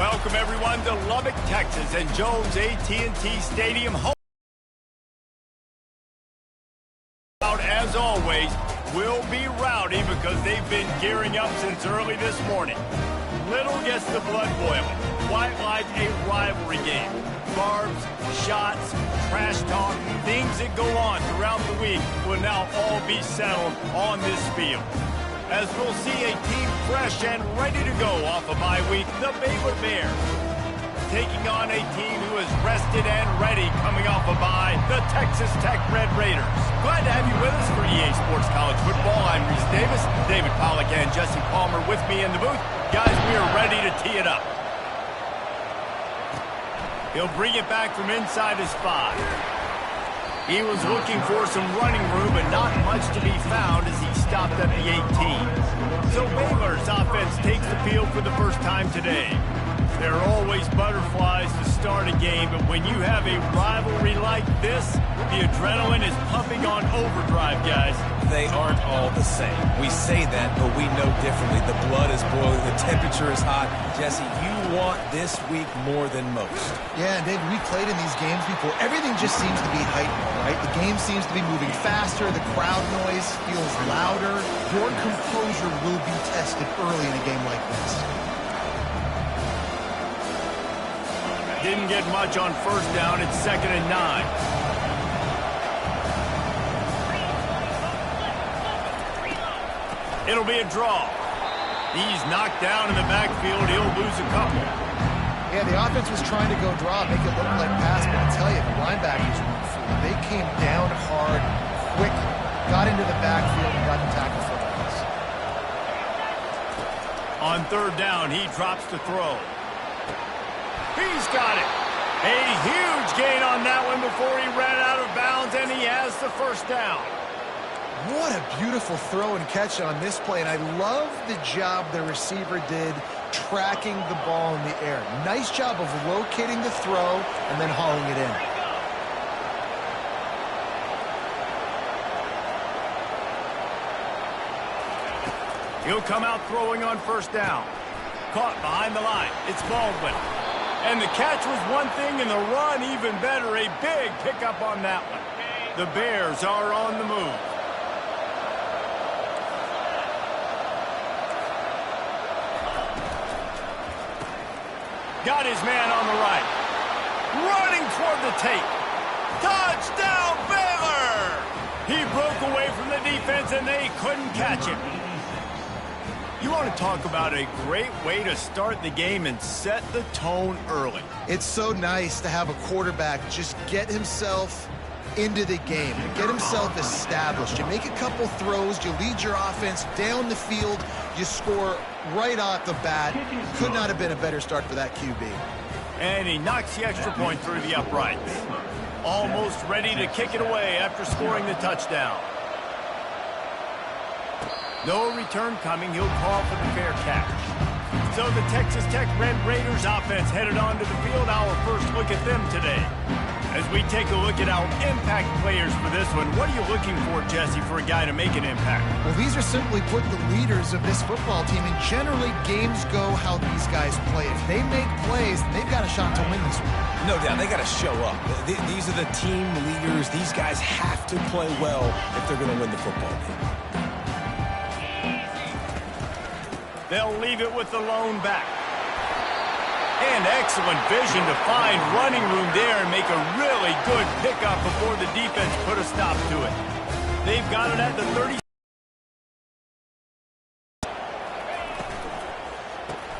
Welcome, everyone, to Lubbock, Texas, and Jones AT&T Stadium. As always, will be rowdy because they've been gearing up since early this morning. Little gets the blood boiling, quite like a rivalry game. Barbs, shots, trash talk, things that go on throughout the week will now all be settled on this field. As we'll see a team fresh and ready to go off a bye week, the Baylor Bears. Taking on a team who is rested and ready coming off a bye, the Texas Tech Red Raiders. Glad to have you with us for EA Sports College Football. I'm Reese Davis, David Pollack and Jesse Palmer with me in the booth. Guys, we are ready to tee it up. He'll bring it back from inside his 5. He was looking for some running room, but not much to be found as he stopped at the 18. So Baylor's offense takes the field for the first time today. There are always butterflies to start a game, but when you have a rivalry like this, the adrenaline is pumping on overdrive, guys. They aren't all the same. We say that, but we know differently. The blood is boiling. The temperature is hot. Jesse, you want this week more than most. Yeah, and David, we played in these games before. Everything just seems to be heightened, right? The game seems to be moving faster. The crowd noise feels louder. Your composure will be tested early in a game like this. Didn't get much on first down. It's 2nd and 9. It'll be a draw. He's knocked down in the backfield. He'll lose a couple. Yeah, the offense was trying to go draw, make it look like pass, but I tell you, the linebackers were free. They came down hard, quickly, got into the backfield, and got the tackle for us. On 3rd down, he drops to throw. He's got it. A huge gain on that one before he ran out of bounds, and he has the first down. What a beautiful throw and catch on this play, and I love the job the receiver did tracking the ball in the air. Nice job of locating the throw and then hauling it in. He'll come out throwing on 1st down. Caught behind the line. It's Baldwin. And the catch was one thing, and the run even better. A big pickup on that one. The Bears are on the move. Got his man on the right. Running toward the tape. Touchdown, Baylor! He broke away from the defense, and they couldn't catch him. You want to talk about a great way to start the game and set the tone early. It's so nice to have a quarterback just get himself into the game, get himself established. You make a couple throws, you lead your offense down the field, you score right off the bat. Could not have been a better start for that QB. And he knocks the extra point through the uprights. Almost ready to kick it away after scoring the touchdown. No return coming. He'll call for the fair catch. So the Texas Tech Red Raiders offense headed onto the field. Our first look at them today. As we take a look at our impact players for this one, what are you looking for, Jesse, for a guy to make an impact? Well, these are simply put the leaders of this football team, and generally games go how these guys play. If they make plays, they've got a shot to win this one. No doubt, they got to show up. These are the team leaders. These guys have to play well if they're going to win the football game. They'll leave it with the lone back. And excellent vision to find running room there and make a really good pickup before the defense put a stop to it. They've got it at the 30.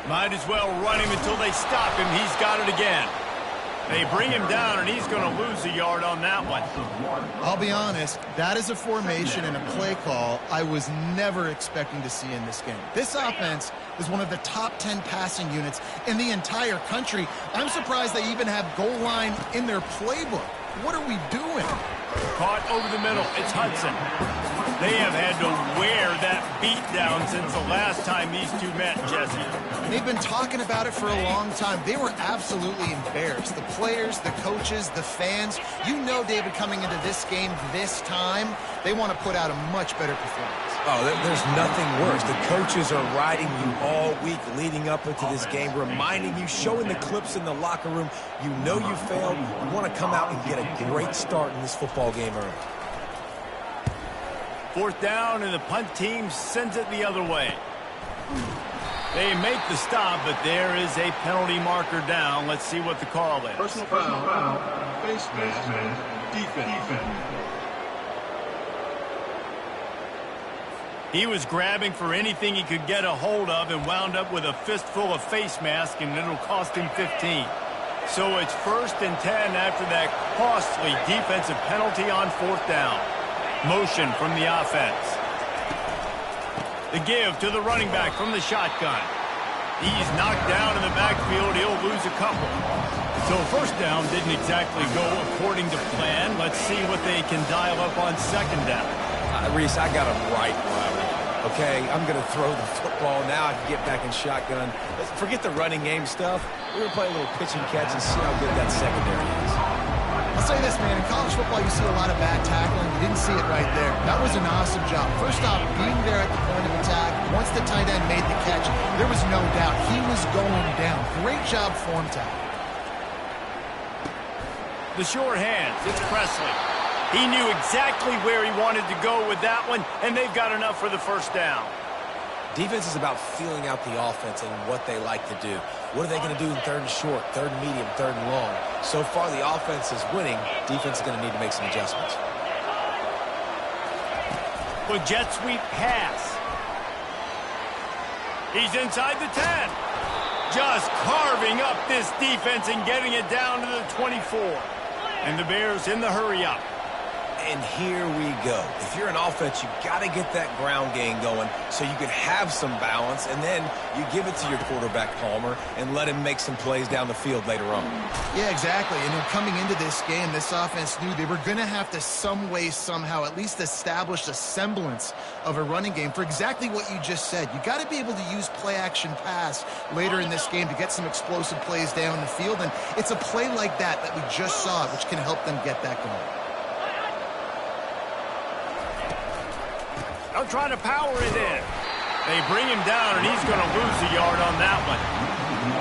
Might as well run him until they stop him. He's got it again. They bring him down, and he's going to lose a yard on that one. I'll be honest, that is a formation and a play call I was never expecting to see in this game. This offense is one of the top 10 passing units in the entire country. I'm surprised they even have goal line in their playbook. What are we doing? Caught over the middle. It's Hudson. They have had to wear that beat down since the last time these two met, Jesse. They've been talking about it for a long time. They were absolutely embarrassed. The players, the coaches, the fans. You know, David, coming into this game this time, they want to put out a much better performance. Oh, there's nothing worse. The coaches are riding you all week leading up into this game, reminding you, showing the clips in the locker room. You know you failed. You want to come out and get a great start in this football game early. 4th down, and the punt team sends it the other way. They make the stop, but there is a penalty marker down. Let's see what the call is. Personal foul, face mask, defense. He was grabbing for anything he could get a hold of and wound up with a fistful of face mask, and it'll cost him 15. So it's 1st and 10 after that costly defensive penalty on 4th down. Motion from the offense. The give to the running back from the shotgun. He's knocked down in the backfield. He'll lose a couple. So 1st down didn't exactly go according to plan. Let's see what they can dial up on 2nd down. Reese, I got him right where I want. Okay, I'm going to throw the football. Now I can get back in shotgun. Forget the running game stuff. We're going to play a little pitch and catch and see how good that secondary is. I'll say this, man. In college football, you see a lot of bad tackling. You didn't see it right there. That was an awesome job. First off, being there at the point of attack. Once the tight end made the catch, there was no doubt he was going down. Great job form tackle. The sure hands. It's Presley. He knew exactly where he wanted to go with that one, and they've got enough for the 1st down. Defense is about feeling out the offense and what they like to do. What are they going to do in 3rd and short, 3rd and medium, 3rd and long? So far, the offense is winning. Defense is going to need to make some adjustments. With jet sweep pass. He's inside the 10. Just carving up this defense and getting it down to the 24. And the Bears in the hurry up. And here we go. If you're an offense, you got to get that ground game going so you can have some balance, and then you give it to your quarterback, Palmer, and let him make some plays down the field later on. Yeah, exactly. And coming into this game, this offense knew they were going to have to some way, somehow, at least establish a semblance of a running game for exactly what you just said. You got to be able to use play-action pass later in this game to get some explosive plays down the field, and it's a play like that we just saw, which can help them get that going. They'll try to power it in. They bring him down, and he's going to lose a yard on that one.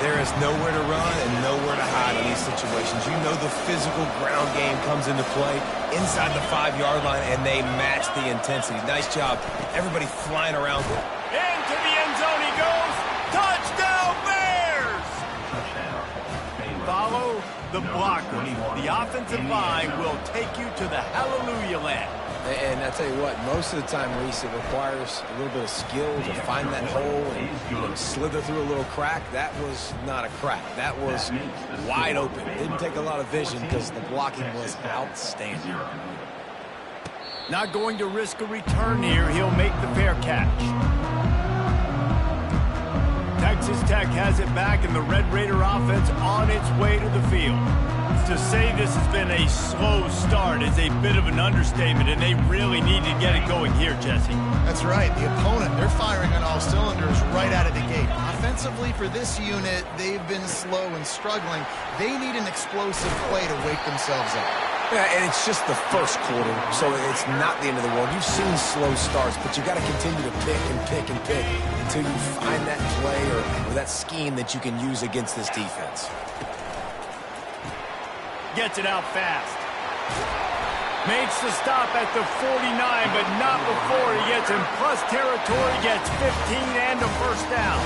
There is nowhere to run and nowhere to hide in these situations. You know the physical ground game comes into play inside the 5-yard line, and they match the intensity. Nice job. Everybody flying around it. Into the end zone he goes. Touchdown, Bears! Follow the blocker. The offensive line will take you to the hallelujah land. And I tell you what, most of the time, Reese, it requires a little bit of skill to find that hole and slither through a little crack. That was not a crack. That was wide open. Didn't take a lot of vision because the blocking was outstanding. Not going to risk a return here. He'll make the fair catch. Texas Tech has it back, and the Red Raider offense on its way to the field. To say this has been a slow start is a bit of an understatement, and they really need to get it going here, Jesse. That's right. The opponent, they're firing on all cylinders right out of the gate. Offensively, for this unit, they've been slow and struggling. They need an explosive play to wake themselves up. Yeah, and it's just the first quarter, so it's not the end of the world. You've seen slow starts, but you got to continue to pick and pick and pick until you find that play or that scheme that you can use against this defense. Gets it out fast. Makes the stop at the 49, but not before he gets in plus territory, gets 15 and a 1st down.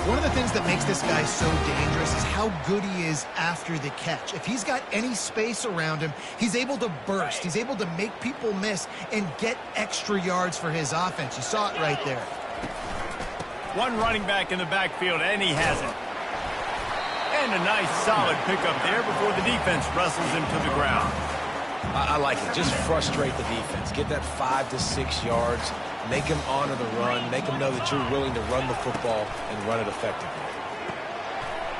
One of the things that makes this guy so dangerous is how good he is after the catch. If he's got any space around him, he's able to burst. He's able to make people miss and get extra yards for his offense. You saw it right there. One running back in the backfield, and he has it. And a nice solid pickup there before the defense wrestles him to the ground. I like it. Just frustrate the defense. Get that 5 to 6 yards. Make them honor the run. Make them know that you're willing to run the football and run it effectively.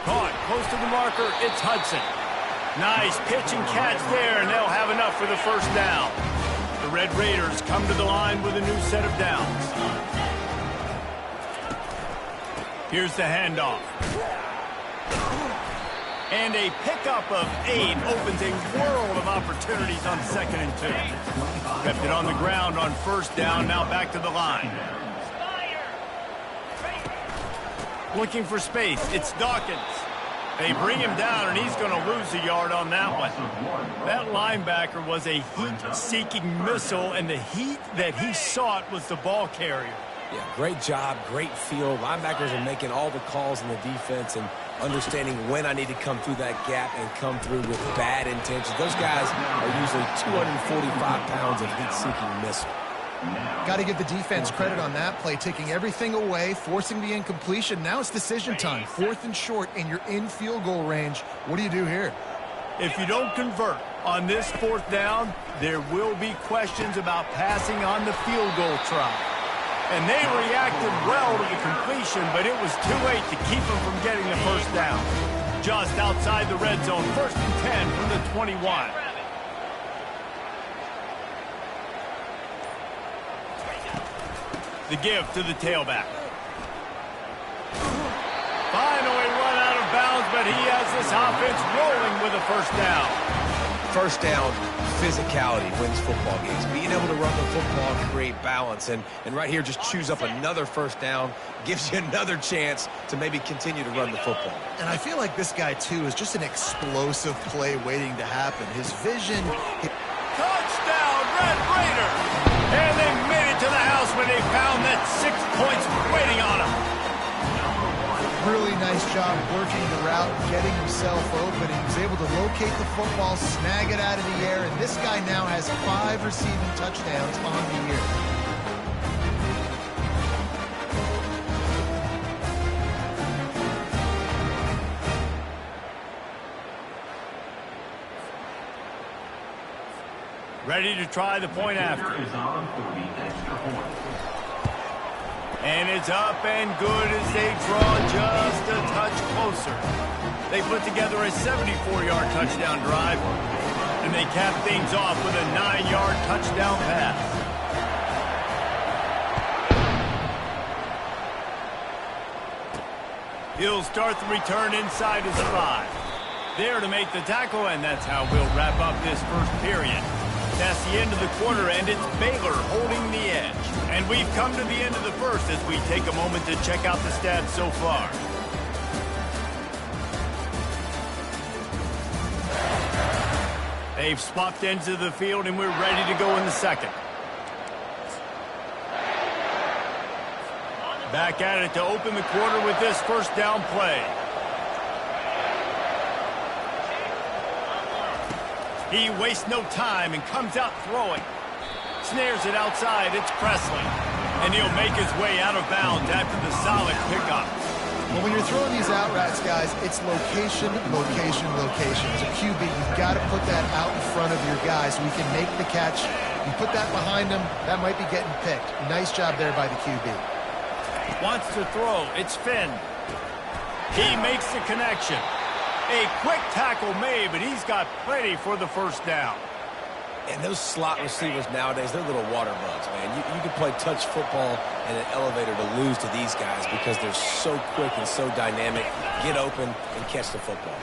Caught close to the marker. It's Hudson. Nice pitch and catch there, and they'll have enough for the first down. The Red Raiders come to the line with a new set of downs. Here's the handoff. And a pickup of 8 opens a world of opportunities on 2nd and 2. Kept it on the ground on first down, now back to the line. Looking for space, it's Dawkins. They bring him down, and he's going to lose a yard on that one. That linebacker was a heat-seeking missile, and the heat that he sought was the ball carrier. Yeah, great job, great feel. Linebackers are making all the calls in the defense and understanding when I need to come through that gap and come through with bad intentions. Those guys are usually 245 pounds of heat-seeking missile. Got to give the defense credit on that play, taking everything away, forcing the incompletion. Now it's decision time. 4th and short, and you're in field goal range. What do you do here? If you don't convert on this 4th down, there will be questions about passing on the field goal try. And they reacted well to the completion, but it was too late to keep them from getting the first down. Just outside the red zone, 1st and 10 from the 21. The give to the tailback. Finally run out of bounds, but he has this offense rolling with a first down. First down, physicality wins football games. Being able to run the football and create balance. And right here, just choose up another first down, gives you another chance to maybe continue to run the football. And I feel like this guy, too, is just an explosive play waiting to happen. His vision... Touchdown, Red Raiders! And they made it to the house when they found that 6 points waiting on them. Really nice job working the route, getting himself open. He was able to locate the football, snag it out of the air, and this guy now has 5 receiving touchdowns on the year. Ready to try the point after. And it's up and good as they draw just a touch closer. They put together a 74-yard touchdown drive, and they cap things off with a 9-yard touchdown pass. He'll start the return inside his 5. There to make the tackle, and that's how we'll wrap up this first period. That's the end of the quarter, and it's Baylor holding the edge. And we've come to the end of the first as we take a moment to check out the stats so far. They've swapped ends of the field, and we're ready to go in the second. Back at it to open the quarter with this first down play. He wastes no time and comes out throwing. Snares it outside. It's Presley. And he'll make his way out of bounds after the solid pickup. Well, when you're throwing these out routes, guys, it's location, location, location. As a QB, you've got to put that out in front of your guys so we can make the catch. You put that behind them, that might be getting picked. Nice job there by the QB. Wants to throw. It's Finn. He makes the connection. A quick tackle made, but he's got plenty for the first down. And those slot receivers nowadays, they're little water bugs, man. You can play touch football in an elevator to lose to these guys because they're so quick and so dynamic. Get open and catch the football.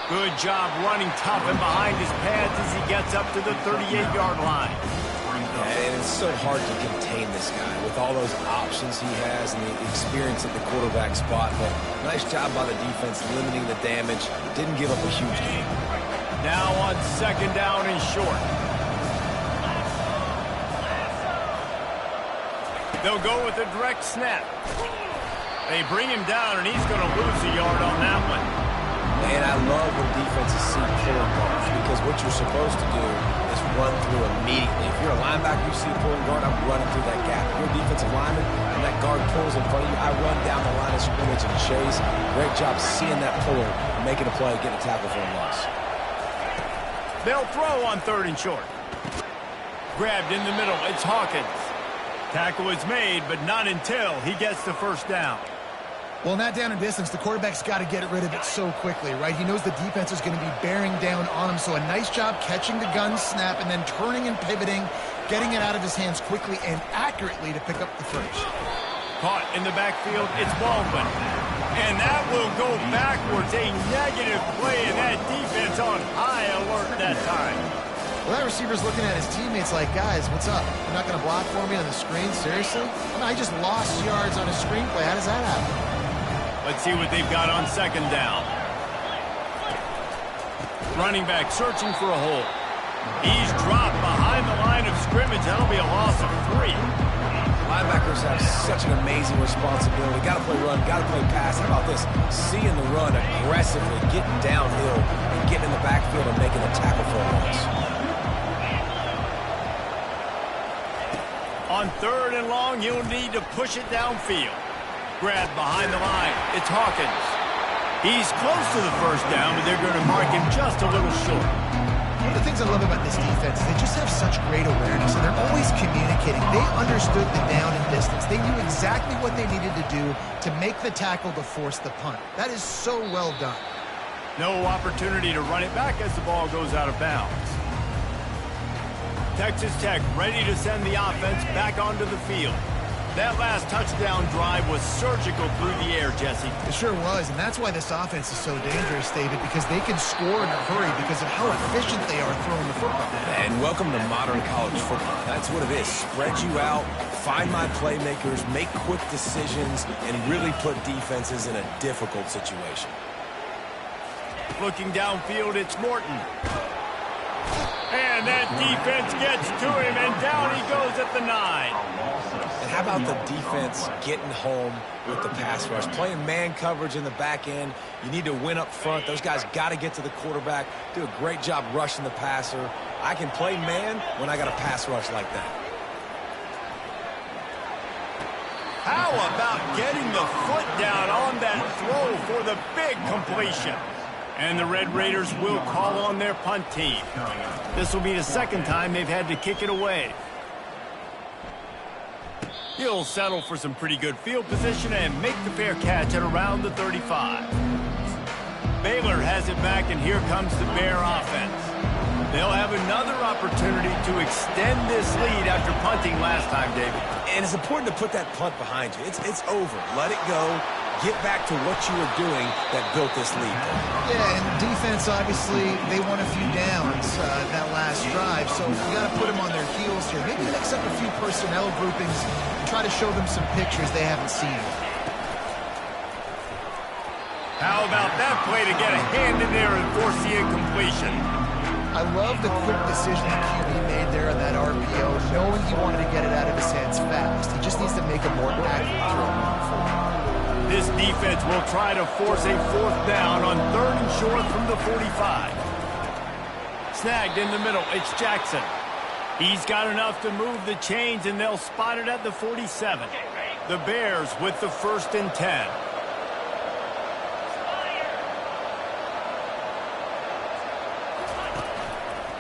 Good job running tough and behind his pads as he gets up to the 38-yard line. And it's so hard to contain this guy with all those options he has and the experience at the quarterback spot. But nice job by the defense limiting the damage. Didn't give up a huge game. Now on second down and short. They'll go with a direct snap. They bring him down, and he's going to lose a yard on that one. Man, I love when defenses see pulling guards because what you're supposed to do is run through immediately. If you're a linebacker, you see a pulling guard, I'm running through that gap. If you're a defensive lineman and that guard pulls in front of you, I run down the line of scrimmage and chase. Great job seeing that puller, making a play, getting a tackle for a loss. They'll throw on third and short. Grabbed in the middle. It's Hawkins. Tackle is made, but not until he gets the first down. Well, in that down and distance, the quarterback's got to get rid of it so quickly, right? He knows the defense is going to be bearing down on him, so a nice job catching the gun snap and then turning and pivoting, getting it out of his hands quickly and accurately to pick up the first. Caught in the backfield, it's Baldwin. And that will go backwards, a negative play, and that defense on high alert that time. Well, that receiver's looking at his teammates like, guys, what's up? You're not going to block for me on the screen? Seriously? I mean, I just lost yards on a screenplay. How does that happen? Let's see what they've got on second down. Running back searching for a hole. He's dropped behind the line of scrimmage. That'll be a loss of 3. Linebackers have such an amazing responsibility. Got to play run, got to play pass. How about this? Seeing the run aggressively, getting downhill, and getting in the backfield and making a tackle for a loss. On 3rd and long, you'll need to push it downfield. Grab behind the line. It's Hawkins. He's close to the first down, but they're going to mark him just a little short. One of the things I love about this defense is they just have such great awareness, and they're always communicating. They understood the down and distance. They knew exactly what they needed to do to make the tackle to force the punt. That is so well done. No opportunity to run it back as the ball goes out of bounds. Texas Tech ready to send the offense back onto the field. That last touchdown drive was surgical through the air, Jesse. It sure was, and that's why this offense is so dangerous, David, because they can score in a hurry because of how efficient they are throwing the football. And welcome to modern college football. That's what it is. Spread you out, find my playmakers, make quick decisions, and really put defenses in a difficult situation. Looking downfield, it's Morton. And that defense gets to him, and down he goes at the 9. And how about the defense getting home with the pass rush? Playing man coverage in the back end. You need to win up front. Those guys got to get to the quarterback, do a great job rushing the passer. I can play man when I got a pass rush like that. How about getting the foot down on that throw for the big completion? And the Red Raiders will call on their punt team. This will be the second time they've had to kick it away. He'll settle for some pretty good field position and make the fair catch at around the 35. Baylor has it back, and here comes the Bear offense. They'll have another opportunity to extend this lead after punting last time, David. And it's important to put that punt behind you. It's over. Let it go. Get back to what you were doing that built this lead. Yeah, and defense, obviously, they won a few downs that last drive, so you got to put them on their heels here. Maybe mix up a few personnel groupings and try to show them some pictures they haven't seen. How about that play to get a hand in there and force the incompletion? I love the quick decision the QB made there on that RPO, knowing he wanted to get it out of his hands fast. He just needs to make a more accurate throw moving forward. This defense will try to force a 4th down on 3rd and short from the 45. Snagged in the middle, it's Jackson. He's got enough to move the chains, and they'll spot it at the 47. The Bears with the 1st and 10.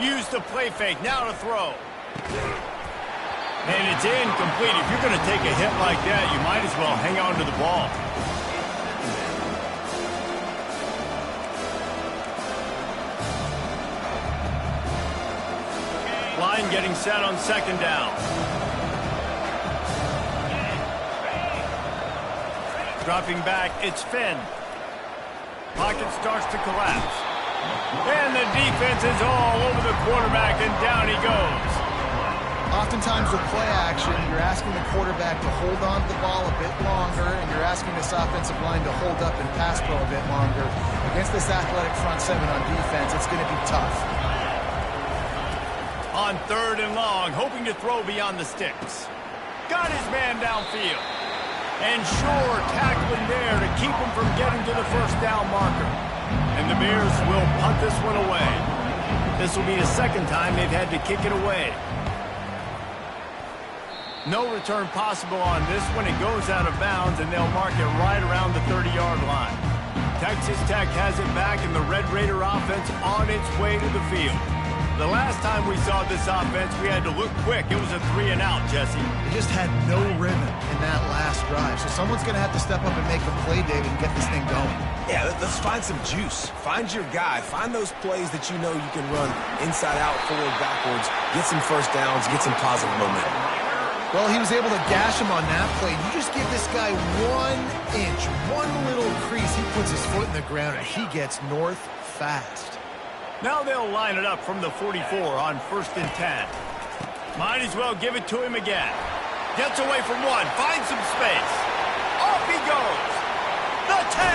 Use the play fake, now to throw. And it's incomplete. If you're going to take a hit like that, you might as well hang on to the ball. Line getting set on 2nd down. Dropping back, it's Finn. Pocket starts to collapse. And the defense is all over the quarterback, and down he goes. Oftentimes with play action, you're asking the quarterback to hold on to the ball a bit longer, and you're asking this offensive line to hold up and pass pro a bit longer. Against this athletic front 7 on defense, it's going to be tough. On 3rd and long, hoping to throw beyond the sticks. Got his man downfield. And sure, tackling there to keep him from getting to the 1st down marker. And the Bears will punt this one away. This will be the 2nd time they've had to kick it away. No return possible on this one. It goes out of bounds, and they'll mark it right around the 30-yard line. Texas Tech has it back, and the Red Raider offense on its way to the field. The last time we saw this offense, we had to look quick. It was a 3-and-out, Jesse. They just had no rhythm in that last drive. So someone's going to have to step up and make a play, David, and get this thing going. Yeah, let's find some juice. Find your guy. Find those plays that you know you can run inside out, forward, backwards. Get some first downs. Get some positive momentum. Well, he was able to gash him on that play. You just give this guy 1 inch, one little crease. He puts his foot in the ground, and he gets north fast. Now they'll line it up from the 44 on 1st and 10. Might as well give it to him again. Gets away from one, finds some space. Off he goes. The 10.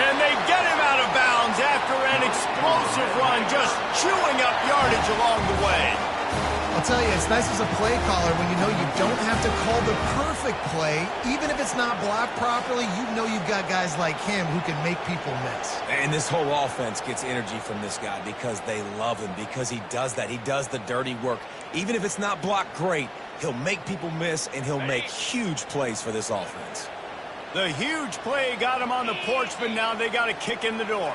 And they get him out of bounds after an explosive run, just chewing up yardage along the way. I'll tell you, it's nice as a play caller when you know you don't have to call the perfect play. Even if it's not blocked properly, you know you've got guys like him who can make people miss. And this whole offense gets energy from this guy because they love him, because he does that. He does the dirty work. Even if it's not blocked great, he'll make people miss, and he'll make huge plays for this offense. The huge play got him on the porch, but now they got to kick in the door.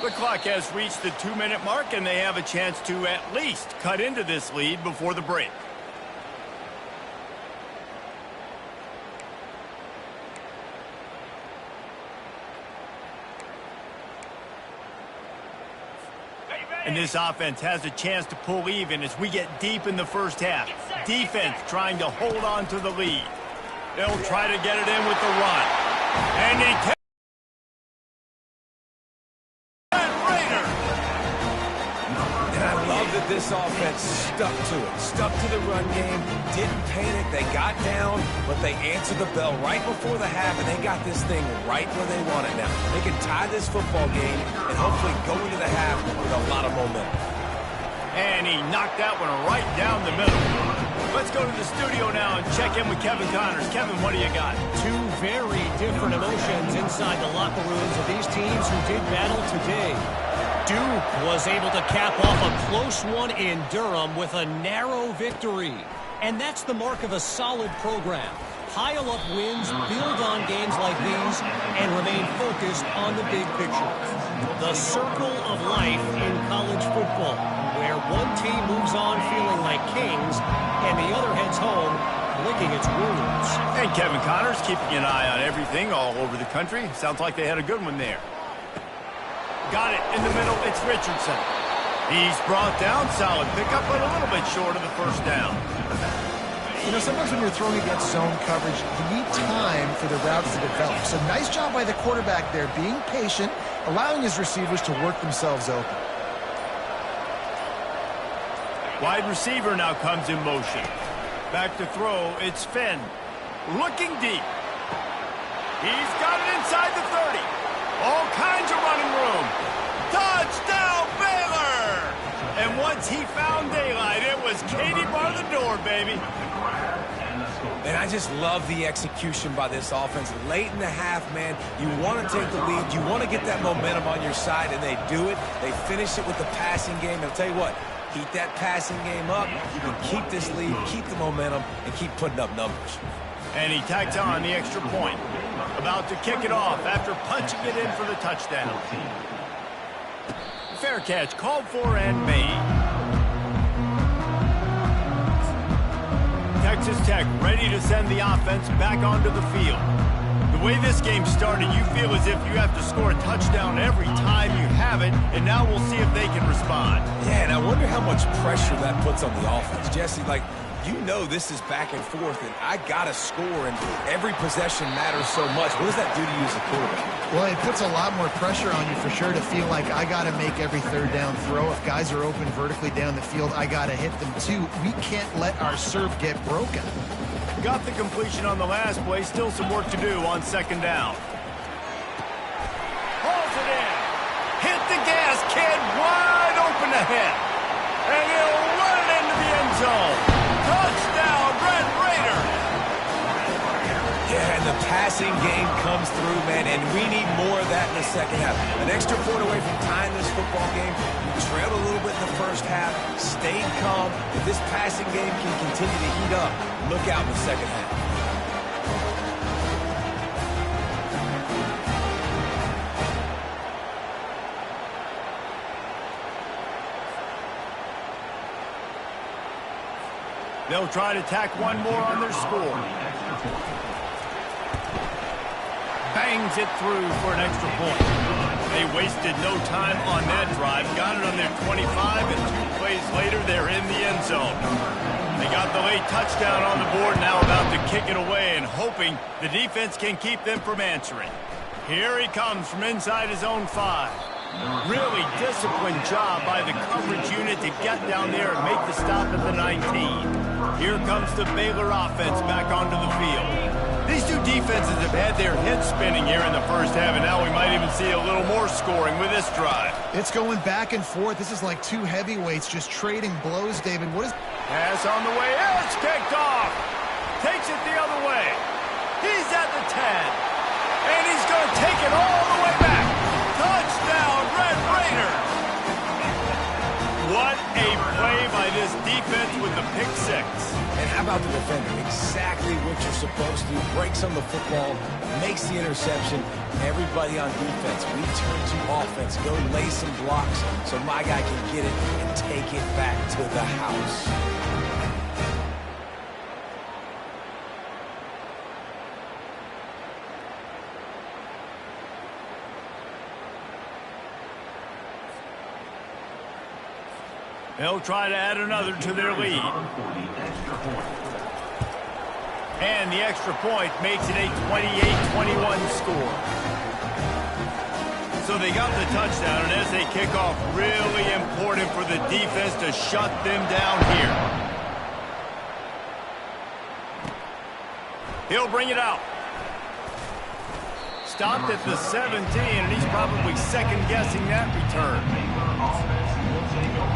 The clock has reached the 2-minute mark, and they have a chance to at least cut into this lead before the break. And this offense has a chance to pull even as we get deep in the first half. Defense trying to hold on to the lead. They'll try to get it in with the run. And he takes this offense stuck to it, stuck to the run game, didn't panic, they got down, but they answered the bell right before the half, and they got this thing right where they want it now. They can tie this football game and hopefully go into the half with a lot of momentum. And he knocked that one right down the middle. Let's go to the studio now and check in with Kevin Connors. Kevin, what do you got? Two very different emotions inside the locker rooms of these teams who did battle today. Duke was able to cap off a close one in Durham with a narrow victory. And that's the mark of a solid program. Pile up wins, build on games like these, and remain focused on the big picture. The circle of life in college football, where one team moves on feeling like kings, and the other heads home licking its wounds. And Kevin Connors keeping an eye on everything all over the country. Sounds like they had a good one there. Got it in the middle. It's Richardson. He's brought down. Solid pickup, but a little bit short of the first down. You know, sometimes when you're throwing against zone coverage, you need time for the routes to develop. So nice job by the quarterback there, being patient, allowing his receivers to work themselves open. Wide receiver now comes in motion. Back to throw. It's Finn. Looking deep. He's got it inside the 30. All kinds of running room. Touchdown, Baylor! And once he found daylight, it was Katie bar the door, baby. And I just love the execution by this offense. Late in the half, man, you want to take the lead. You want to get that momentum on your side, and they do it. They finish it with the passing game. And I'll tell you what, keep that passing game up. You can keep this lead, keep the momentum, and keep putting up numbers. And he tags on the extra point. About to kick it off after punching it in for the touchdown. Fair catch called for and made. Texas Tech ready to send the offense back onto the field. The way this game started, you feel as if you have to score a touchdown every time you have it, and now we'll see if they can respond. Yeah, and I wonder how much pressure that puts on the offense. Jesse, you know this is back and forth, and I got to score, and every possession matters so much. What does that do to you as a quarterback? Well, it puts a lot more pressure on you for sure to feel like I got to make every third down throw. If guys are open vertically down the field, I got to hit them too. We can't let our serve get broken. Got the completion on the last play. Still some work to do on second down. Hauls it in. Hit the gas, kid. Wide open ahead. And he'll run it into the end zone. Touchdown, Red Raider! Yeah, and the passing game comes through, man, and we need more of that in the second half. An extra point away from tying this football game. We trailed a little bit in the first half, stayed calm. If this passing game can continue to heat up, look out in the second half. They'll try to tack one more on their score. Bangs it through for an extra point. They wasted no time on that drive. Got it on their 25, and 2 plays later, they're in the end zone. They got the late touchdown on the board, now about to kick it away and hoping the defense can keep them from answering. Here he comes from inside his own 5. Really disciplined job by the coverage unit to get down there and make the stop at the 19. Here comes the Baylor offense back onto the field. These two defenses have had their heads spinning here in the first half, and now we might even see a little more scoring with this drive. It's going back and forth. This is like two heavyweights just trading blows, David. What is... Pass on the way. It's kicked off. Takes it the other way. He's at the 10. And he's going to take it all the way back. Touchdown, Red Raiders. What a play by this defense with the pick 6. And how about the defender? Exactly what you're supposed to do. Breaks on the football, makes the interception. Everybody on defense, we turn to offense. Go lay some blocks so my guy can get it and take it back to the house. They'll try to add another to their lead. And the extra point makes it a 28-21 score. So they got the touchdown, and as they kick off, really important for the defense to shut them down here. He'll bring it out. Stopped at the 17, and he's probably second-guessing that return.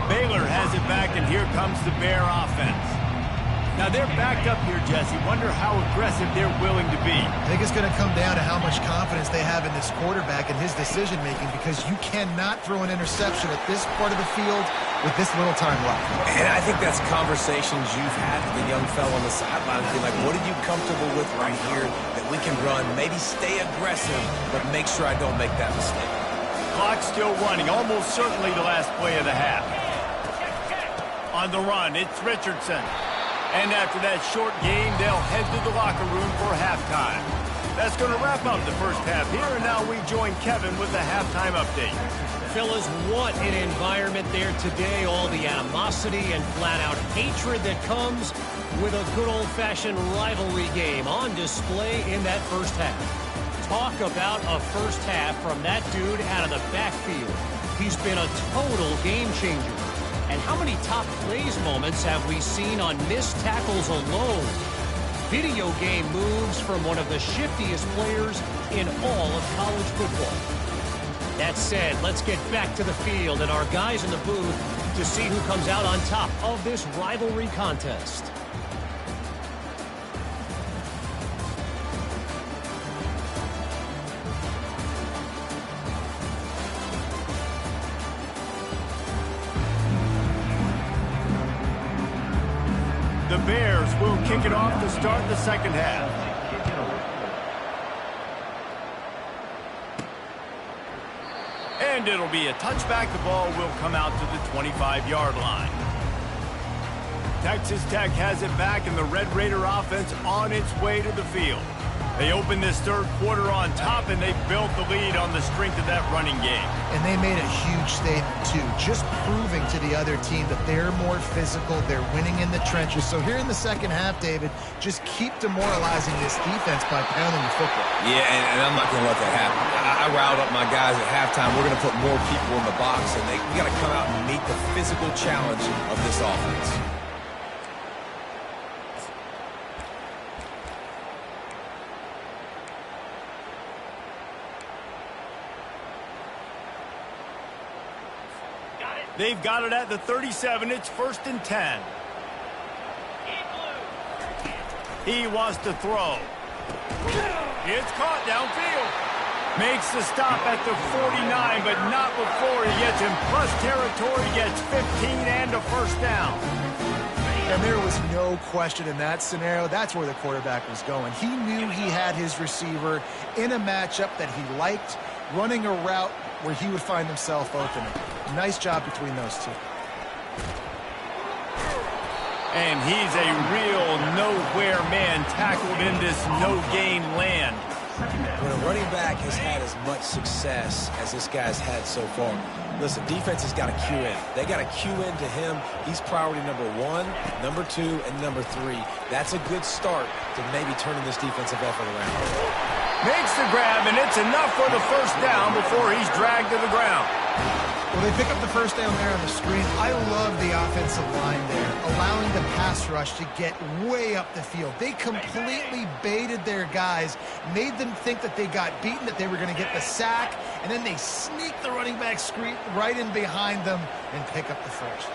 Baylor has it back, and here comes the Bear offense. Now, they're backed up here, Jesse. Wonder how aggressive they're willing to be. I think it's going to come down to how much confidence they have in this quarterback and his decision-making, because you cannot throw an interception at this part of the field with this little time left. And I think that's conversations you've had with the young fellow on the sideline. Be like, what are you comfortable with right here that we can run? Maybe stay aggressive, but make sure I don't make that mistake. Clock still running, almost certainly the last play of the half. On the run, it's Richardson. And after that short game, they'll head to the locker room for halftime. That's going to wrap up the first half here, and now we join Kevin with the halftime update. Fellas, what an environment there today. All the animosity and flat-out hatred that comes with a good old-fashioned rivalry game on display in that first half. Talk about a first half from that dude out of the backfield. He's been a total game changer. And how many top plays moments have we seen on missed tackles alone? Video game moves from one of the shiftiest players in all of college football. That said, let's get back to the field and our guys in the booth to see who comes out on top of this rivalry contest. The Bears will kick it off to start the second half. And it'll be a touchback. The ball will come out to the 25-yard line. Texas Tech has it back, and the Red Raider offense on its way to the field. They opened this third quarter on top, and they built the lead on the strength of that running game. And they made a huge statement, too, just proving to the other team that they're more physical, they're winning in the trenches. So here in the second half, David, just keep demoralizing this defense by pounding the football. Yeah, and I'm not going to let that happen. I riled up my guys at halftime. We're going to put more people in the box, and we got to come out and meet the physical challenge of this offense. They've got it at the 37. It's 1st and 10. He wants to throw. It's caught downfield. Makes the stop at the 49, but not before he gets in plus territory, gets 15 and a first down. And there was no question in that scenario. That's where the quarterback was going. He knew he had his receiver in a matchup that he liked, running a route where he would find himself opening. Nice job between those two. And he's a real nowhere man tackled in this no-gain land. When a running back has had as much success as this guy's had so far, listen, defense has got to cue in. They got to cue into him. He's priority number 1, number 2, and number 3. That's a good start to maybe turning this defensive effort around. Makes the grab, and it's enough for the first down before he's dragged to the ground. Well, they pick up the first down there on the screen. I love the offensive line there, allowing the pass rush to get way up the field. They completely baited their guys, made them think that they got beaten, that they were going to get the sack, and then they sneak the running back screen right in behind them and pick up the first.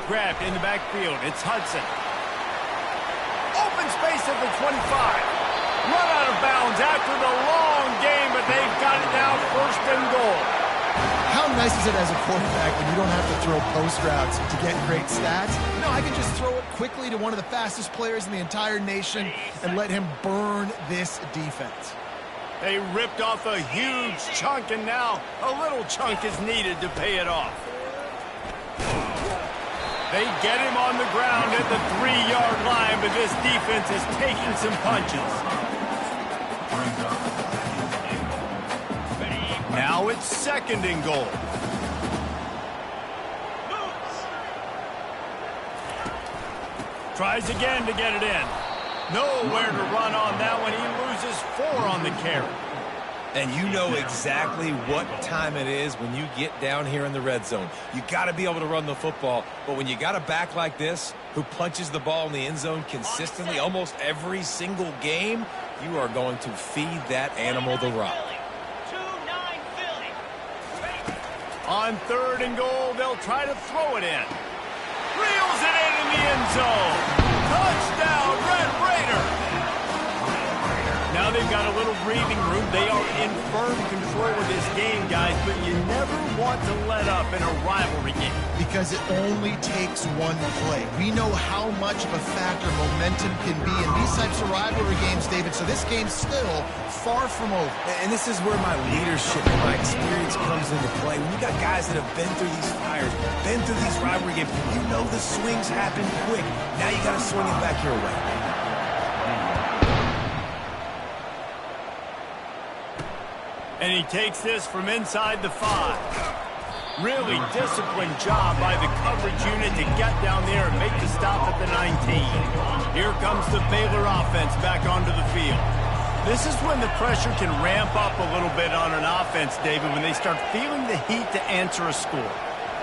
Grabbed in the backfield. It's Hudson. Open space at the 25. Run out of bounds after the long game, but they've got it now, first and goal. How nice is it as a quarterback when you don't have to throw post routes to get great stats? No, I can just throw it quickly to one of the fastest players in the entire nation and let him burn this defense. They ripped off a huge chunk, and now a little chunk is needed to pay it off. They get him on the ground at the 3-yard line, but this defense is taking some punches. Now it's second and goal. Tries again to get it in. Nowhere to run on that one. He loses 4 on the carry. And you know exactly what time it is when you get down here in the red zone. You got to be able to run the football. But when you got a back like this who punches the ball in the end zone consistently almost every single game, you are going to feed that animal the rock. On third and goal, they'll try to throw it in. Reels it in the end zone. Touchdown, Red Raider. Now they've got a little breathing room. They are in firm control of this game, guys, but you never want to let up in a rivalry game. Because it only takes one play. We know how much of a factor momentum can be in these types of rivalry games, David, so this game's still far from over. And this is where my leadership and my experience comes into play. When you got guys that have been through these fires, been through these rivalry games, you know the swings happen quick. Now you got to swing it back your way. And he takes this from inside the 5. Really disciplined job by the coverage unit to get down there and make the stop at the 19. Here comes the Baylor offense back onto the field. This is when the pressure can ramp up a little bit on an offense, David, when they start feeling the heat to answer a score.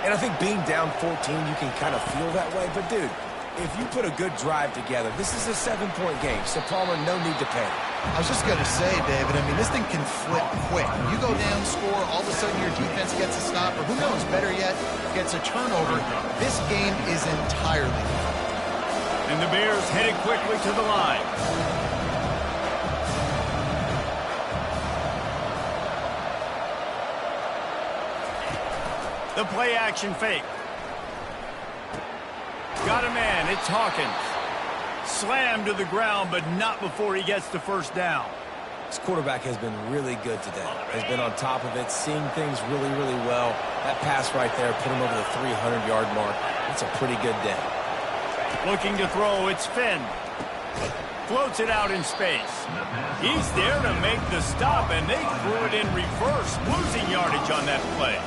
And I think being down 14, you can kind of feel that way. But, dude, if you put a good drive together, this is a 7-point game. So, Palmer, no need to panic. I was just going to say, David, I mean, this thing can flip quick. You go down, score, all of a sudden your defense gets a stop, or who knows, better yet, gets a turnover. This game is entirely different. And the Bears headed quickly to the line. The play action fake. Got a man, it's Hawkins. Slammed to the ground, but not before he gets the first down. This quarterback has been really good today. Has been on top of it, seeing things really, really well. That pass right there put him over the 300-yard mark. That's a pretty good day. Looking to throw, it's Finn. Floats it out in space. He's there to make the stop, and they threw it in reverse, losing yardage on that play.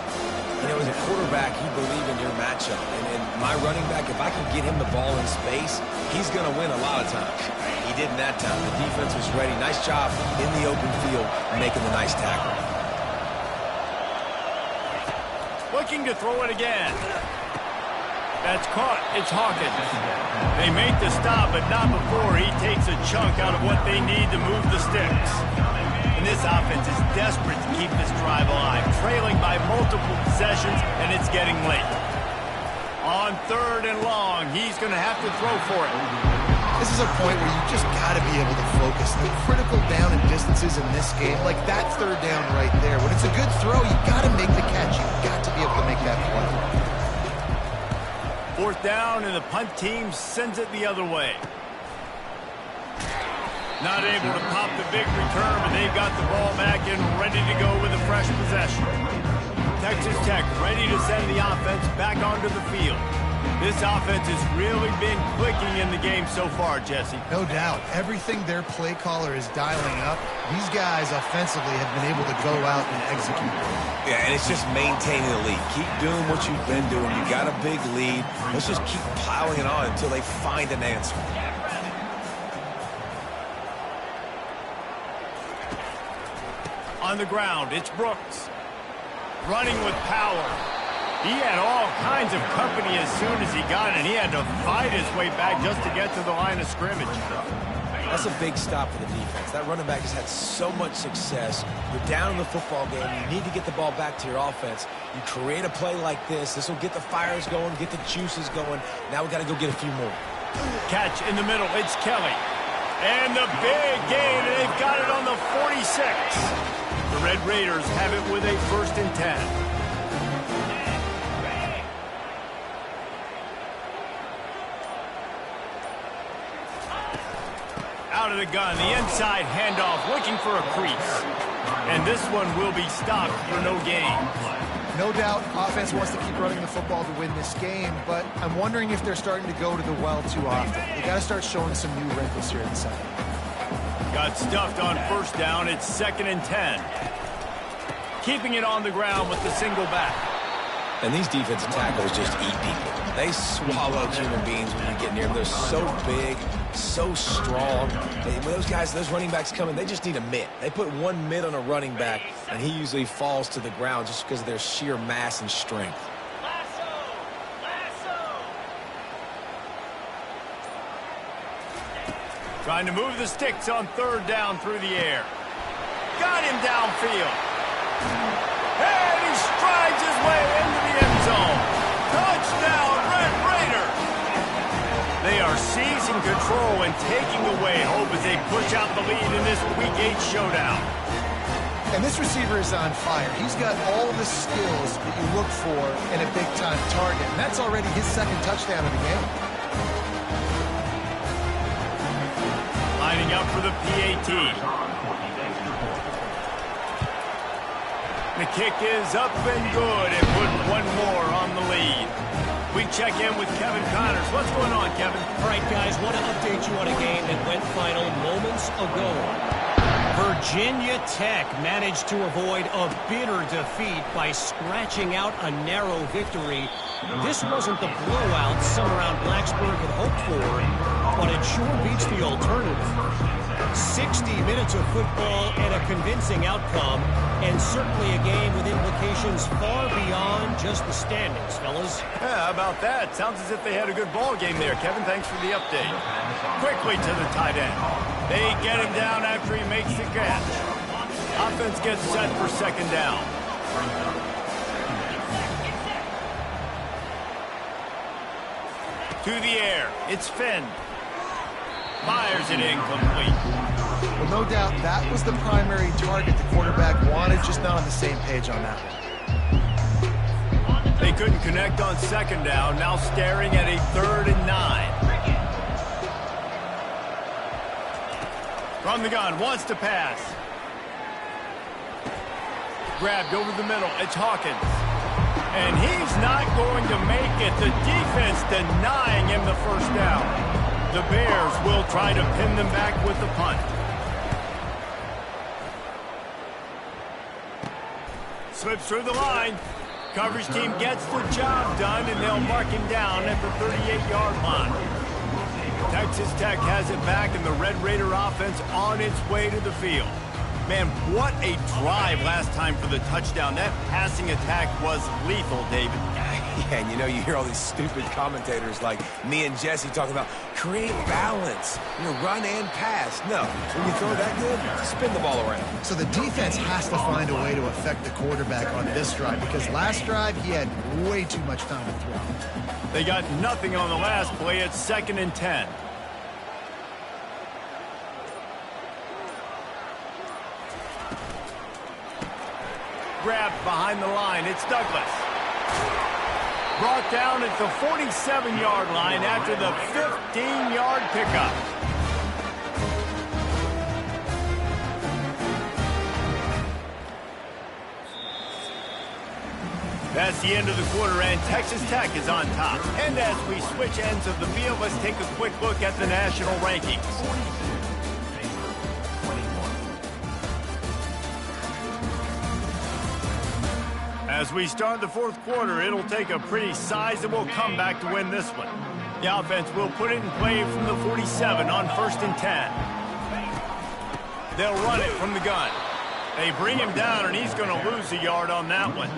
You know, as a quarterback, you believe in your matchup. And my running back, if I can get him the ball in space, he's going to win a lot of times. He didn't that time. The defense was ready. Nice job in the open field, making the nice tackle. Looking to throw it again. That's caught. It's Hawkins. They make the stop, but not before he takes a chunk out of what they need to move the sticks. And this offense is desperate to keep this drive alive, trailing by multiple possessions, and it's getting late. On third and long, he's going to have to throw for it. This is a point where you just got to be able to focus. The critical down and distances in this game, like that third down right there. When it's a good throw, you got to make the catch. You've got to be able to make that play. Fourth down, and the punt team sends it the other way. Not able to pop the big return, but they've got the ball back and ready to go with a fresh possession. Texas Tech ready to send the offense back onto the field. This offense has really been clicking in the game so far, Jesse. No doubt. Everything their play caller is dialing up, these guys offensively have been able to go out and execute. Yeah, and it's just maintaining the lead. Keep doing what you've been doing. You got a big lead. Let's just keep plowing it on until they find an answer. On the ground, it's Brooks. Running with power. He had all kinds of company as soon as he got it. He had to fight his way back just to get to the line of scrimmage. That's a big stop for the defense. That running back has had so much success. You're down in the football game. You need to get the ball back to your offense. You create a play like this. This will get the fires going, get the juices going. Now we got to go get a few more. Catch in the middle. It's Kelly. And the big gain, and they've got it on the 46. The Red Raiders have it with a 1st and 10. Out of the gun, the inside handoff, looking for a crease. And this one will be stopped for no gain. No doubt, offense wants to keep running the football to win this game, but I'm wondering if they're starting to go to the well too often. They got to start showing some new wrinkles here inside. Got stuffed on 1st down. It's 2nd and 10. Keeping it on the ground with the single back. And these defensive tackles just eat people. They swallow human beings when you get near them. They're so big, so strong. When those guys, those running backs come in, they just need a mitt. They put one mitt on a running back, and he usually falls to the ground just because of their sheer mass and strength. Trying to move the sticks on 3rd down through the air. Got him downfield. And he strides his way into the end zone. Touchdown, Red Raiders! They are seizing control and taking away hope as they push out the lead in this Week 8 showdown. And this receiver is on fire. He's got all the skills that you look for in a big-time target. And that's already his 2nd touchdown of the game. Lining up for the PAT. The kick is up and good and put one more on the lead. We check in with Kevin Connors. What's going on, Kevin? All right, guys, want to update you on a game that went final moments ago. Virginia Tech managed to avoid a bitter defeat by scratching out a narrow victory. This wasn't the blowout some around Blacksburg had hoped for, but it sure beats the alternative. 60 minutes of football and a convincing outcome, and certainly a game with implications far beyond just the standings, fellas. Yeah, how about that? Sounds as if they had a good ball game there, Kevin. Thanks for the update. Quickly to the tight end. They get him down after he makes the catch. Offense gets set for 2nd down. To the air. It's Finn. Fires it incomplete. Well, no doubt that was the primary target the quarterback wanted, just not on the same page on that one. They couldn't connect on 2nd down, now staring at a 3rd and 9. From the gun, wants to pass. Grabbed over the middle, it's Hawkins. And he's not going to make it. The defense denying him the 1st down. The Bears will try to pin them back with the punt. Slips through the line. Coverage team gets the job done, and they'll mark him down at the 38-yard line. Texas Tech has it back, and the Red Raider offense on its way to the field. Man, what a drive last time for the touchdown. That passing attack was lethal, David. Yeah, and you know, you hear all these stupid commentators like me and Jesse talking about create balance, run and pass. No, when you throw that good, spin the ball around. So the defense has to find a way to affect the quarterback on this drive, because last drive he had way too much time to throw. They got nothing on the last play. It's 2nd and 10. Grabbed behind the line. It's Douglas. Brought down at the 47-yard line after the 15-yard pickup. That's the end of the quarter, and Texas Tech is on top. And as we switch ends of the field, let's take a quick look at the national rankings. As we start the fourth quarter, it'll take a pretty sizable comeback to win this one. The offense will put it in play from the 47 on 1st and 10. They'll run it from the gun. They bring him down, and he's going to lose a yard on that one.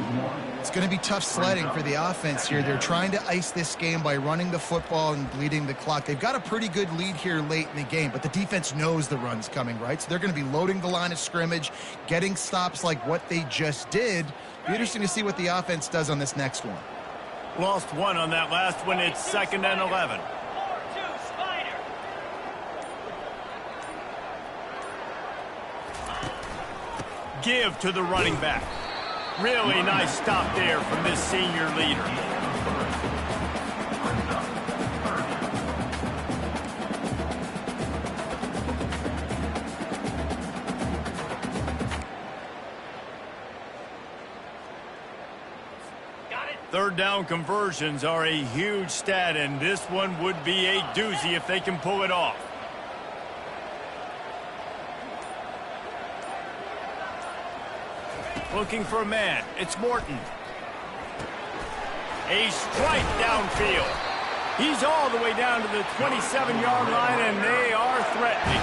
It's going to be tough sledding for the offense here. They're trying to ice this game by running the football and bleeding the clock. They've got a pretty good lead here late in the game, but the defense knows the run's coming, right? So they're going to be loading the line of scrimmage, getting stops like what they just did. Be interesting to see what the offense does on this next one. Lost one on that last one. It's 2nd and 11. Give to the running back. Really nice stop there from this senior leader. Third down conversions are a huge stat, and this one would be a doozy if they can pull it off. Looking for a man. It's Morton. A strike downfield. He's all the way down to the 27-yard line, and they are threatening.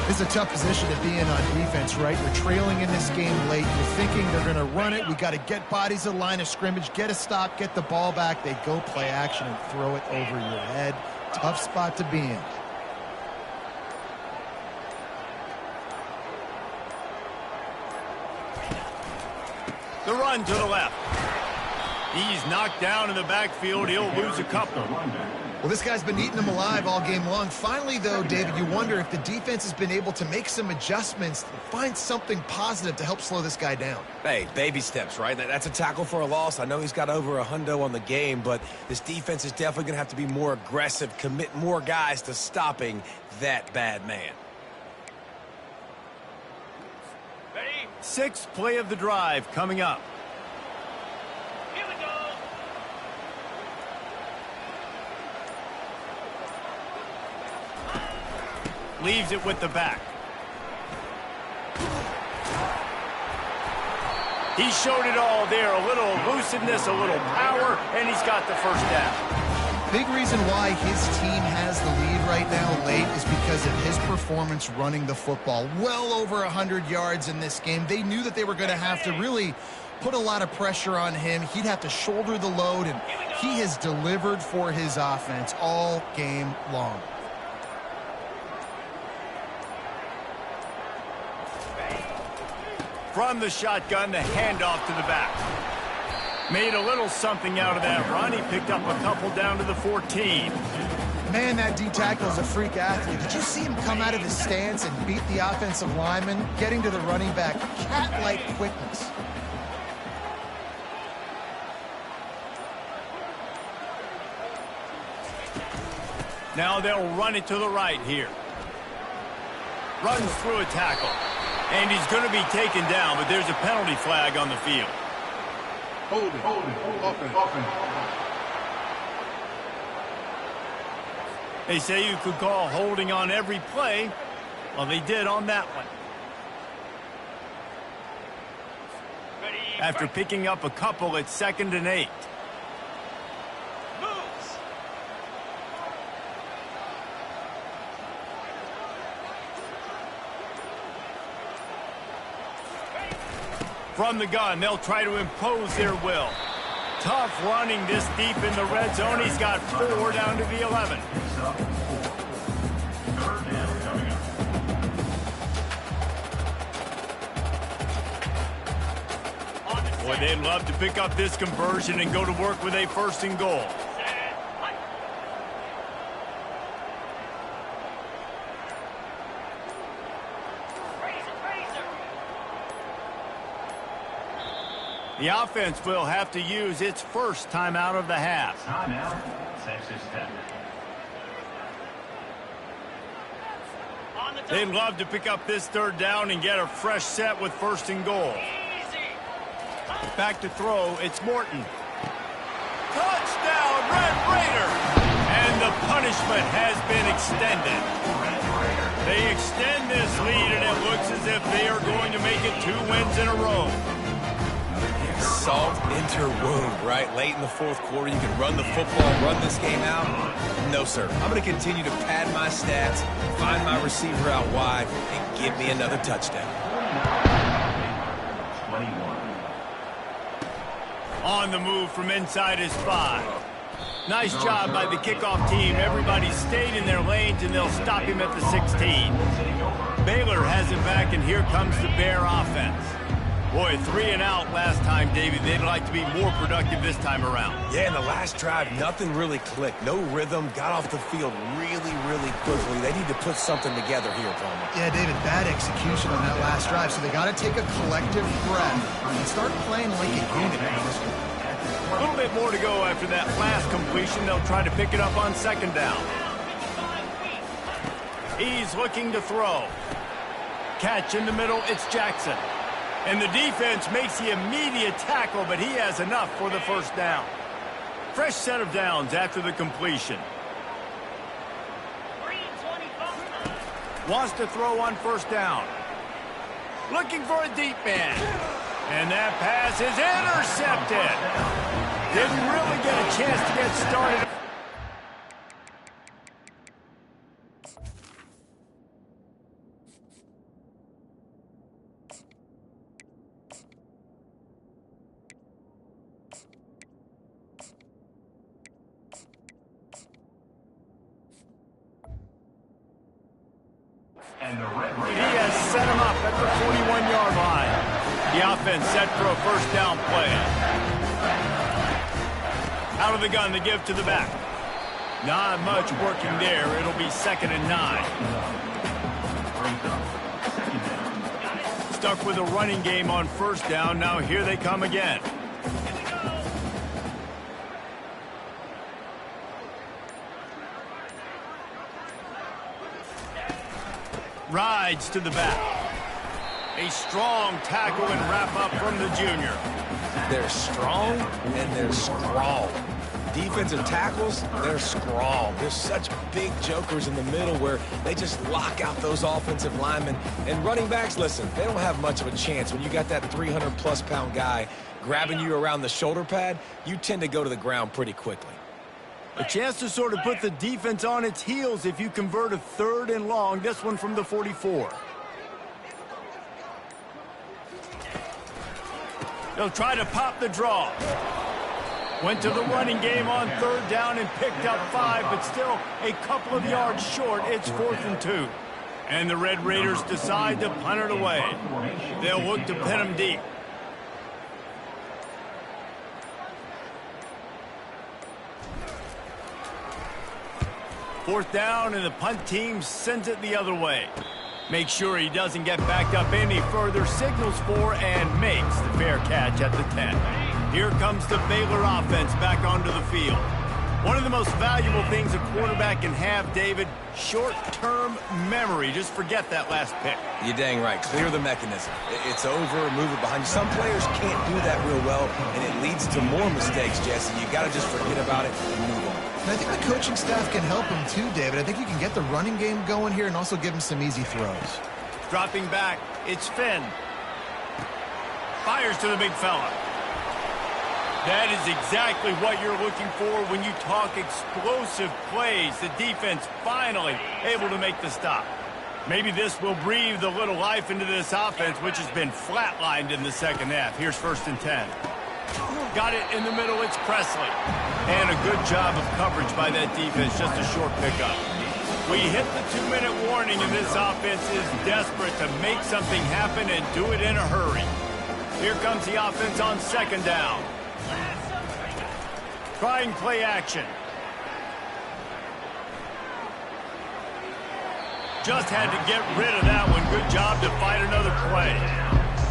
This is a tough position to be in on defense, right? You're trailing in this game late. You're thinking they're going to run it. We got to get bodies to the line of scrimmage, get a stop, get the ball back. They go play action and throw it over your head. Tough spot to be in. The run to the left. He's knocked down in the backfield. He'll lose a couple. Well, this guy's been eating them alive all game long. Finally, though, David, you wonder if the defense has been able to make some adjustments, find something positive to help slow this guy down. Hey, baby steps, right? That's a tackle for a loss. I know he's got over $100 on the game, but this defense is definitely going to have to be more aggressive, commit more guys to stopping that bad man. Ready? 6th play of the drive coming up. Here we go. Leaves it with the back. He showed it all there. A little elusiveness, a little power, and he's got the first down. Big reason why his team has the lead right now late is because of his performance running the football. Well over 100 yards in this game. They knew that they were going to have to really put a lot of pressure on him. He'd have to shoulder the load, and he has delivered for his offense all game long. From the shotgun, the handoff to the back. Made a little something out of that run. He picked up a couple down to the 14. Man, that D-tackle is a freak athlete. Did you see him come out of his stance and beat the offensive lineman, getting to the running back? Cat-like quickness. Now they'll run it to the right here. Runs through a tackle. And he's going to be taken down, but there's a penalty flag on the field. Holding, offense. They say you could call holding on every play. Well, they did on that one. After picking up a couple, it's 2nd and 8. From the gun, they'll try to impose their will. Tough running this deep in the red zone. He's got 4 down to the 11. Boy, they'd love to pick up this conversion and go to work with a 1st and goal. The offense will have to use its first timeout of the half. Timeout, Texas Tech. They'd love to pick up this 3rd down and get a fresh set with 1st and goal. Back to throw, it's Morton. Touchdown, Red Raider! And the punishment has been extended. They extend this lead, and it looks as if they are going to make it 2 wins in a row. Salt into wound, right? Late in the fourth quarter, you can run the football, run this game out. No, sir. I'm going to continue to pad my stats, find my receiver out wide, and give me another touchdown. 21. On the move from inside his 5. Nice job by the kickoff team. Everybody stayed in their lanes, and they'll stop him at the 16. Baylor has it back, and here comes the Bear offense. Boy, 3 and out last time, David. They'd like to be more productive this time around. Yeah, in the last drive, nothing really clicked. No rhythm, got off the field really, really quickly. They need to put something together here, Palmer. Yeah, David, bad execution on that last drive, so they got to take a collective breath and start playing like a unit. A little bit more to go after that last completion. They'll try to pick it up on second down. He's looking to throw. Catch in the middle, it's Jackson. And the defense makes the immediate tackle, but he has enough for the first down. Fresh set of downs after the completion. Wants to throw on first down. Looking for a deep man. And that pass is intercepted. Didn't really get a chance to get started. He has set him up at the 41-yard line. The offense set for a first down play. Out of the gun, the give to the back. Not much working there. It'll be 2nd and 9. Stuck with a running game on first down. Now here they come again. Rides to the back. A strong tackle and wrap up from the junior. They're strong and they're scrawl. Defensive tackles, they're scrawl. There's such big jokers in the middle where they just lock out those offensive linemen. And running backs, listen, they don't have much of a chance. When you got that 300-plus pound guy grabbing you around the shoulder pad, you tend to go to the ground pretty quickly. A chance to sort of put the defense on its heels if you convert a 3rd and long. This one from the 44. They'll try to pop the draw. Went to the running game on 3rd down and picked up 5, but still a couple of yards short. It's 4th and 2. And the Red Raiders decide to punt it away. They'll look to pin them deep. Fourth down, and the punt team sends it the other way. Make sure he doesn't get backed up any further. Signals for and makes the fair catch at the 10. Here comes the Baylor offense back onto the field. One of the most valuable things a quarterback can have, David, short-term memory. Just forget that last pick. You're dang right. Clear the mechanism. It's over, move it behind you. Some players can't do that real well, and it leads to more mistakes, Jesse. You got to just forget about it and move on. And I think the coaching staff can help him too, David. I think you can get the running game going here and also give him some easy throws. Dropping back, it's Finn. Fires to the big fella. That is exactly what you're looking for when you talk explosive plays. The defense finally able to make the stop. Maybe this will breathe a little life into this offense, which has been flatlined in the second half. Here's 1st and 10. Got it in the middle, it's Presley. And a good job of coverage by that defense, just a short pickup. We hit the 2-minute warning, and this offense is desperate to make something happen and do it in a hurry. Here comes the offense on 2nd down. Trying play action. Just had to get rid of that one. Good job to find another play.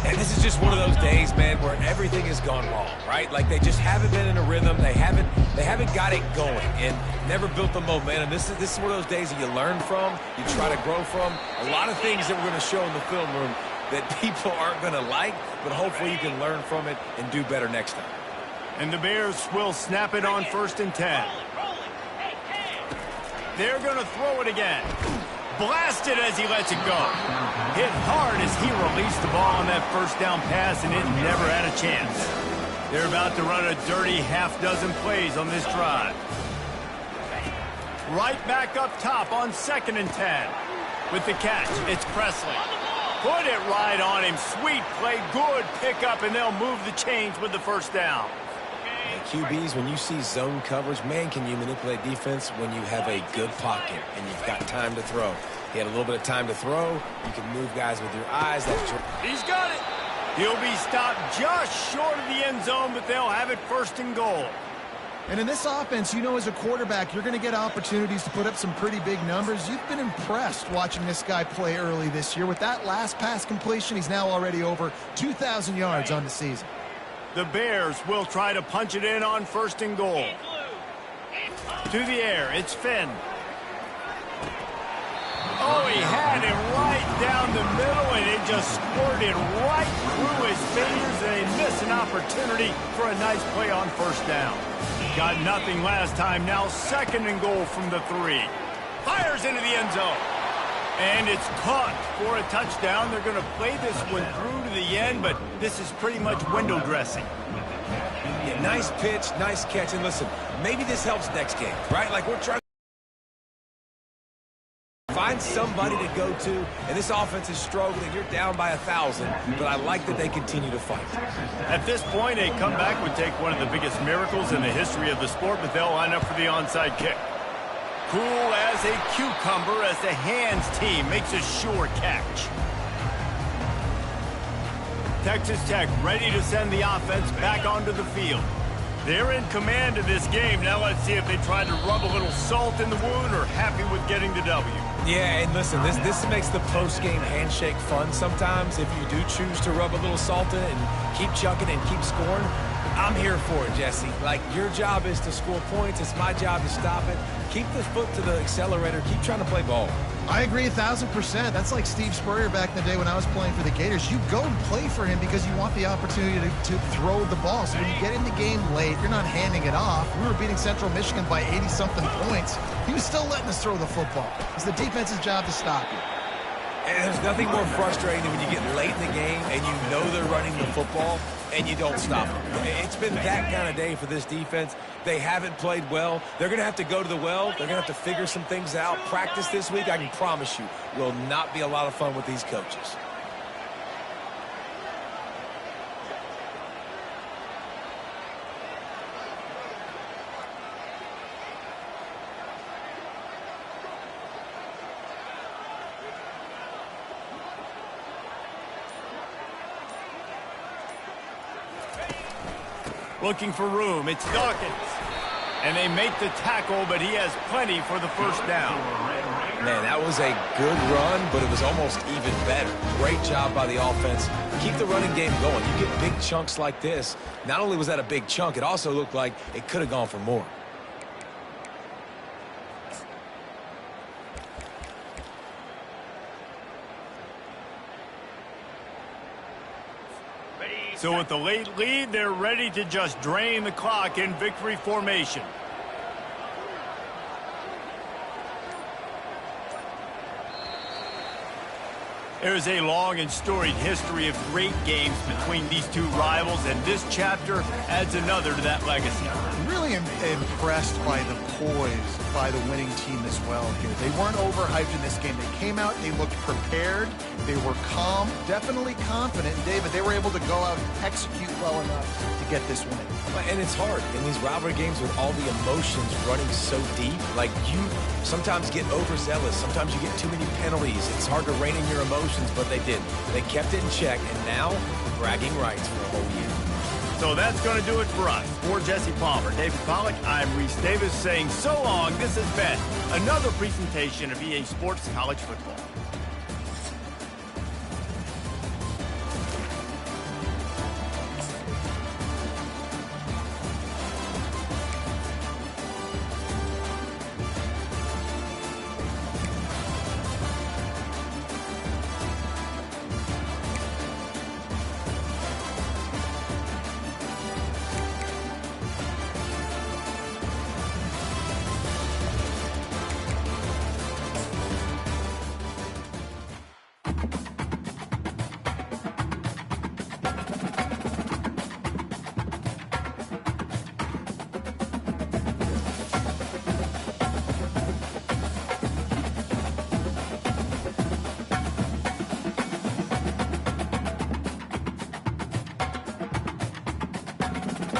And this is just one of those days, man, where everything has gone wrong, right? Like they just haven't been in a rhythm. They haven't got it going and never built the momentum. This is one of those days that you learn from, you try to grow from. A lot of things that we're going to show in the film room that people aren't going to like, but hopefully you can learn from it and do better next time. And the Bears will snap it on 1st and 10. They're going to throw it again. Blasted as he lets it go. Hit hard as he released the ball on that first down pass, and it never had a chance. They're about to run a dirty half-dozen plays on this drive. Right back up top on 2nd and 10. With the catch, it's Presley. Put it right on him. Sweet play, good pickup, and they'll move the chains with the first down. QBs, when you see zone coverage, man, can you manipulate defense when you have a good pocket and you've got time to throw. He had a little bit of time to throw. You can move guys with your eyes. He's got it. He'll be stopped just short of the end zone, but they'll have it 1st and goal. And in this offense, you know, as a quarterback, you're going to get opportunities to put up some pretty big numbers. You've been impressed watching this guy play early this year. With that last pass completion, he's now already over 2,000 yards on the season. The Bears will try to punch it in on 1st and goal. To the air, it's Finn. Oh, he had him right down the middle, and it just squirted right through his fingers, and they miss an opportunity for a nice play on 1st down. Got nothing last time, now 2nd and goal from the 3. Fires into the end zone. And it's caught for a touchdown. They're going to play this one through to the end, but this is pretty much window dressing. Yeah, nice pitch, nice catch. And listen, maybe this helps next game, right? Like we're trying to find somebody to go to, and this offense is struggling. You're down by 1,000, but I like that they continue to fight. At this point, a comeback would take one of the biggest miracles in the history of the sport, but they'll line up for the onside kick. Cool as a cucumber as the hands team makes a sure catch. Texas Tech ready to send the offense back onto the field. They're in command of this game. Now let's see if they try to rub a little salt in the wound or happy with getting the W. Yeah, and listen, this makes the post-game handshake fun sometimes. If you do choose to rub a little salt in it and keep chucking and keep scoring, I'm here for it, Jesse. Like, your job is to score points. It's my job to stop it. Keep the foot to the accelerator. Keep trying to play ball. I agree 1,000%. That's like Steve Spurrier back in the day when I was playing for the Gators. You go and play for him because you want the opportunity to throw the ball. So when you get in the game late, you're not handing it off. We were beating Central Michigan by 80-something points. He was still letting us throw the football. It's the defense's job to stop you. And there's nothing more frustrating than when you get late in the game and you know they're running the football and you don't stop them. It's been that kind of day for this defense. They haven't played well. They're going to have to go to the well. They're going to have to figure some things out. Practice this week, I can promise you, will not be a lot of fun with these coaches. Looking for room, it's Dawkins. And they make the tackle, but he has plenty for the first down. Man, that was a good run, but it was almost even better. Great job by the offense. Keep the running game going. You get big chunks like this. Not only was that a big chunk, it also looked like it could have gone for more. So with the late lead, they're ready to just drain the clock in victory formation. There's a long and storied history of great games between these two rivals, and this chapter adds another to that legacy. Really impressed by the poise by the winning team as well here. They weren't overhyped in this game. They came out, they looked prepared, they were calm, definitely confident. And David, they were able to go out and execute well enough to get this win. And it's hard in these rivalry games with all the emotions running so deep. Like, you sometimes get overzealous. Sometimes you get too many penalties. It's hard to rein in your emotions, but they did. They kept it in check, and now bragging rights for a whole year. So that's going to do it for us. For Jesse Palmer, David Pollack, I'm Reese Davis saying so long. This has been another presentation of EA Sports College Football.